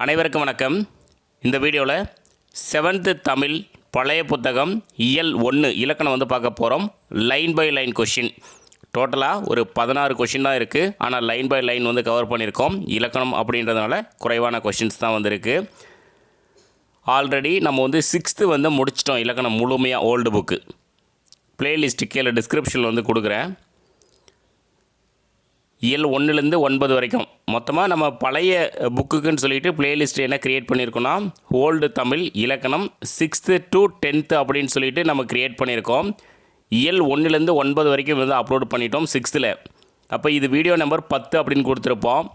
அனைவருக்கும் வணக்கம். இந்த வீடியோவில் 7th தமிழ் பழைய புத்தகம் இயல் 1 இலக்கணம் பார்க்க போகிறோம். Line by line question. டோட்டலாக ஒரு 16 கொஷின் தான் இருக்குது. ஆனால் லைன் பை லைன் கவர் பண்ணியிருக்கோம். இலக்கணம் அப்படின்றதுனால குறைவான கொஷின்ஸ் தான் வந்திருக்கு. ஆல்ரெடி நம்ம 6th முடிச்சிட்டோம். இலக்கணம் முழுமையாக ஓல்டு புக்கு பிளேலிஸ்ட்டு கீழே டிஸ்கிரிப்ஷனில் கொடுக்குறேன். இயல் 1லேருந்து 9 வரைக்கும் மொத்தமாக நம்ம பழைய புக்குக்குன்னு சொல்லிட்டு பிளேலிஸ்ட் என்ன க்ரியேட் பண்ணியிருக்கோன்னா ஓல்டு தமிழ் இலக்கணம் 6th to 10th அப்படின்னு சொல்லிட்டு நம்ம க்ரியேட் பண்ணியிருக்கோம். இயல் 1லேருந்து 9 வரைக்கும் அப்லோட் பண்ணிட்டோம் 6th. அப்போ இது வீடியோ நம்பர் 10 அப்படின்னு கொடுத்துருப்போம்.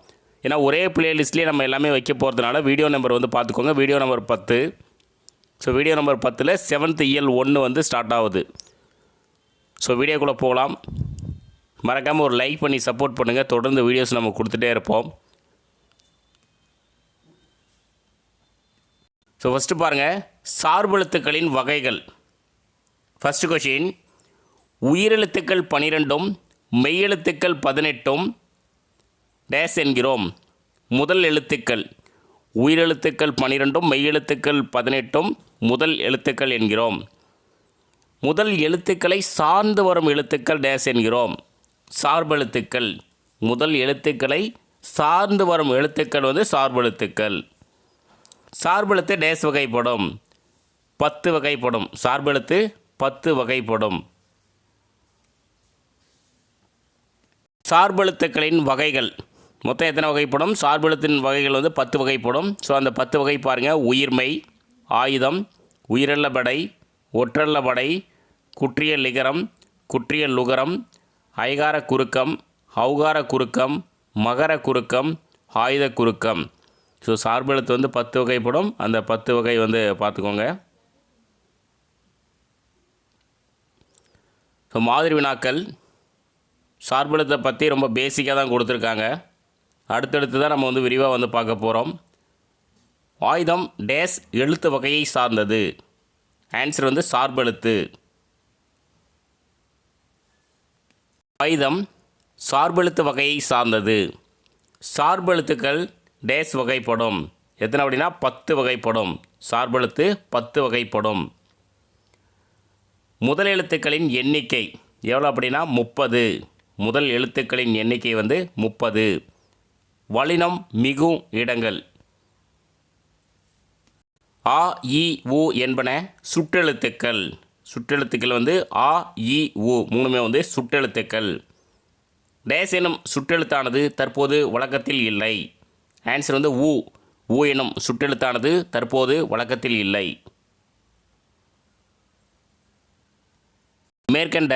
ஏன்னா ஒரே பிளேலிஸ்ட்லேயே நம்ம எல்லாமே வைக்க போகிறதுனால வீடியோ நம்பர் பார்த்துக்கோங்க. Video number 10. So video number 10ல் 7th இயல் 1 ஸ்டார்ட் ஆகுது. ஸோ வீடியோக்குள்ளே போகலாம். மறக்காமல் ஒரு லைக் பண்ணி சப்போர்ட் பண்ணுங்கள். தொடர்ந்து வீடியோஸ் நம்ம கொடுத்துட்டே இருப்போம். ஸோ ஃபஸ்ட்டு பாருங்கள், சார்பெழுத்துக்களின் வகைகள். ஃபஸ்ட்டு கொஷின், உயிரெழுத்துக்கள் 12ம் மெய்யெழுத்துக்கள் 18ம் டேஸ் என்கிறோம். முதல் எழுத்துக்கள். உயிரெழுத்துக்கள் 12ம் மெய்யெழுத்துக்கள் 18ம் முதல் எழுத்துக்கள் என்கிறோம். முதல் எழுத்துக்களை சார்ந்து வரும் எழுத்துக்கள் டேஸ் என்கிறோம். சார்பெழுத்துக்கள். முதல் எழுத்துக்களை சார்ந்து வரும் எழுத்துக்கள் சார்பெழுத்துக்கள். சார்பெழுத்து டேஸ் வகைப்படும். 10 வகைப்படும். சார்பெழுத்து 10 வகைப்படும். சார்பெழுத்துக்களின் வகைகள் மொத்தம் எத்தனை வகைப்படும்? சார்பெழுத்தின் வகைகள் 10 வகைப்படும். ஸோ அந்த 10 வகை பாருங்கள். உயிர்மை, ஆயுதம், உயிரெல்லபடை, ஒற்றல்லபடை, குற்றிய லிகரம், குற்றிய லுகரம், ஐகார குறுக்கம், ஔகார குறுக்கம், மகர குறுக்கம், ஆயுத குறுக்கம். ஸோ சார்பெழுத்து 10 வகைப்படும். அந்த 10 வகை பார்த்துக்கோங்க. ஸோ மாதிரி வினாக்கள் சார்பெழுத்தை பற்றி ரொம்ப பேசிக்காக தான் கொடுத்துருக்காங்க. அடுத்தடுத்து தான் நம்ம விரிவாக பார்க்க போகிறோம். ஆயுதம் டேஸ் எழுத்து வகையை சார்ந்தது. ஆன்சர் சார்பெழுத்து. ஆயுதம் சார்பெழுத்து வகையை சார்ந்தது. சார்பெழுத்துக்கள் டேஸ் வகைப்படும். எத்தனை அப்படின்னா 10 வகைப்படும். சார்பெழுத்து 10 வகைப்படும். முதல் எழுத்துக்களின் எண்ணிக்கை எவ்வளோ அப்படின்னா 30. முதல் எழுத்துக்களின் எண்ணிக்கை 30. வளினம் மிகும் இடங்கள். ஆ, இ, உ என்பன சுற்றெழுத்துக்கள். சுற்றெழுத்துக்கள் ஆ, இ, உ மூணுமே சுற்றெழுத்துக்கள். டேஸ் எனும் சுற்றெழுத்தானது தற்போது வழக்கத்தில் இல்லை. ஆன்சர் உ. உ எனும் சுற்றெழுத்தானது தற்போது வழக்கத்தில் இல்லை. மேற்கண்ட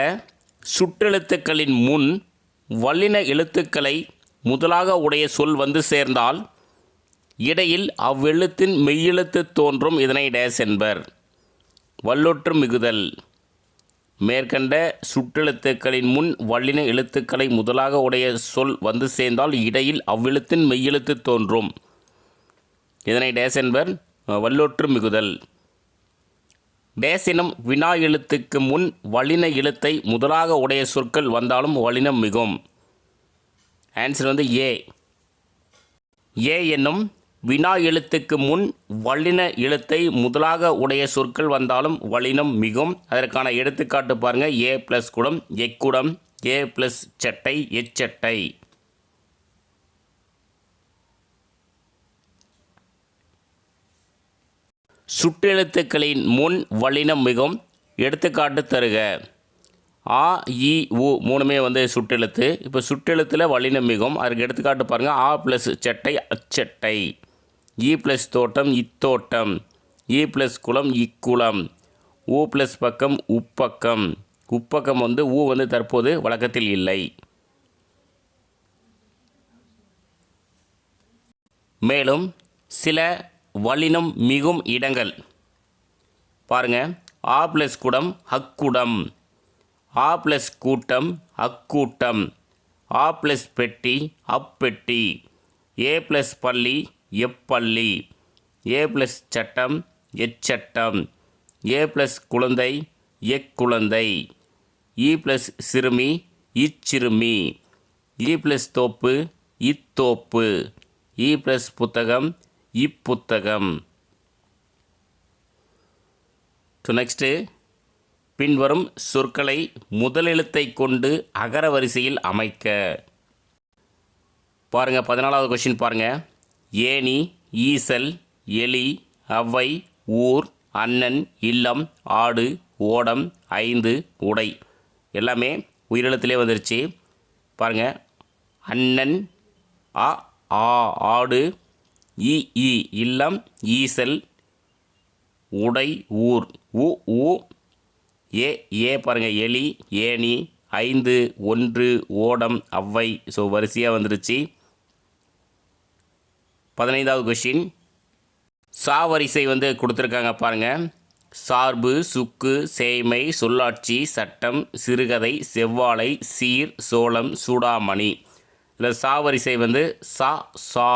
சுற்றெழுத்துக்களின் முன் வல்லின எழுத்துக்களை முதலாக உடைய சொல் சேர்ந்தால் இடையில் அவ்வெழுத்தின் மெய்யெழுத்து தோன்றும். இதனை டேஸ் என்பர். வல்லொற்று மிகுதல். மேற்கண்ட சுற்றெழுத்துக்களின் முன் வல்லின எழுத்துக்களை முதலாக உடைய சொல் சேர்ந்தால் இடையில் அவ்வெழுத்தின் மெய்யெழுத்து தோன்றும். இதனை டேஸ் என்பர். வல்லொற்று மிகுதல். டேஸ் எனும் வினா எழுத்துக்கு முன் வல்லின எழுத்தை முதலாக உடைய சொற்கள் வந்தாலும் வல்லினம் மிகும். Answer A. ஏ என்னும் வினா எழுத்துக்கு முன் வல்லின எழுத்தை முதலாக உடைய சொற்கள் வந்தாலும் வல்லினம் மிகும். அதற்கான எடுத்துக்காட்டு பாருங்கள். ஏ ப்ளஸ் குடம் எக்குடம், ஏ ப்ளஸ் சட்டை எச்சட்டை. சுற்றெழுத்துக்களின் முன் வல்லினம் மிகும். எடுத்துக்காட்டு தருக. ஆ, இ, உ மூணுமே சுற்றெழுத்து. இப்போ சுற்றெழுத்தில் வல்லினம் மிகும். அதுக்கு எடுத்துக்காட்டு பாருங்கள். ஆ ப்ளஸ் சட்டை அச்சட்டை. இ ப்ளஸ் தோட்டம் இத்தோட்டம். இ ப்ளஸ் குளம் இக்குளம். ஊ ப்ளஸ் பக்கம் உப்பக்கம். உப்பக்கம் ஊ தற்போது வழக்கத்தில் இல்லை. மேலும் சில வல்லினம் மிகும் இடங்கள் பாருங்கள். ஆ ப்ளஸ் குடம் அக்குடம். ஆ ப்ளஸ் கூட்டம் அக்கூட்டம். ஆ ப்ளஸ் பெட்டி அப்பெட்டி. ஏ ப்ளஸ் பள்ளி எப்பள்ளி. ஏ ப்ளஸ் சட்டம் எச்சட்டம். ஏ ப்ளஸ் குழந்தை எக்குழந்தை. இ ப்ளஸ் சிறுமி இச்சிறுமி. இ ப்ளஸ் தோப்பு இத்தோப்பு. இ ப்ளஸ் புத்தகம் இப்புத்தகம். ஸோ நெக்ஸ்ட்டு, பின்வரும் சொற்களை முதலெழுத்தை கொண்டு அகர வரிசையில் அமைக்க. பாருங்கள், 14வது கொஷின் பாருங்கள். ஏணி, ஈசல், எலி, அவ்வை, ஊர், அண்ணன், இல்லம், ஆடு, ஓடம், 5, உடை. எல்லாமே உயிரெழுத்திலே வந்துருச்சு. பாருங்கள், அண்ணன், ஆ, ஆடு, இ, இல்லம், ஈசல், உடை, ஊர், ஊ, ஏ பாருங்கள், எலி, ஏணி, 5, 1, ஓடம், அவ்வை. ஸோ வரிசையாக வந்துருச்சு. 15வது கொஷின், சா வரிசை கொடுத்துருக்காங்க பாருங்கள். சார்பு, சுக்கு, சேய்மை, சொல்லாட்சி, சட்டம், சிறுகதை, செவ்வாழை, சீர், சோளம், சூடாமணி. இதில் சா வரிசை சா, சா,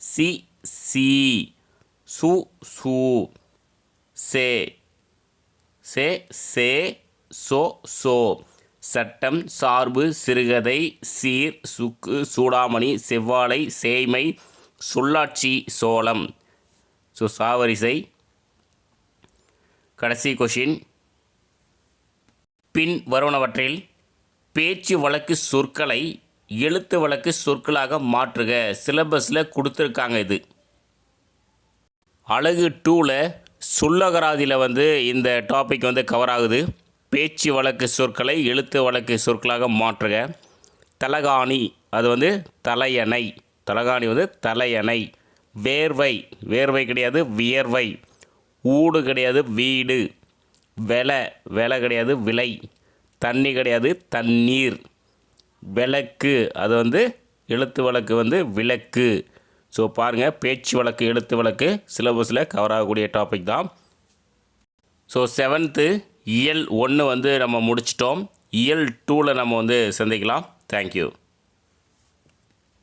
சி, சி, சு, சு, சே, சே, சே, சோ, சோ. சட்டம், சார்பு, சிறுகதை, சீர், சுக்கு, சூடாமணி, செவ்வாழை, சேய்மை, சொல்லாட்சி, சோளம். ஸோ சா வரிசை. கடைசி கொஷின், பின் வருவனவற்றில் பேச்சு வழக்கு சொற்களை எழுத்து வழக்கு சொற்களாக மாற்றுக. சிலபஸில் கொடுத்துருக்காங்க. இது அழகு 2ல் சொல்லகராதியில் இந்த டாபிக் கவர் ஆகுது. பேச்சு வழக்கு சொற்களை எழுத்து வழக்கு சொற்களாக மாற்றுக. தலகாணி, அது தலையணை. தலகாணி தலையணை. வேர்வை, வேர்வை கிடையாது வியர்வை. ஊடு கிடையாது வீடு. வெலை கிடையாது விலை. தண்ணி கிடையாது தண்ணீர். விளக்கு, அது எழுத்து வழக்கு விளக்கு. ஸோ பாருங்கள், பேச்சு வழக்கு எழுத்து வழக்கு சிலபஸில் கவர் ஆகக்கூடிய டாபிக் தான். ஸோ 7th இயல் 1 நம்ம முடிச்சிட்டோம். இயல் 2ல் நம்ம சந்திக்கலாம். தேங்க்யூ.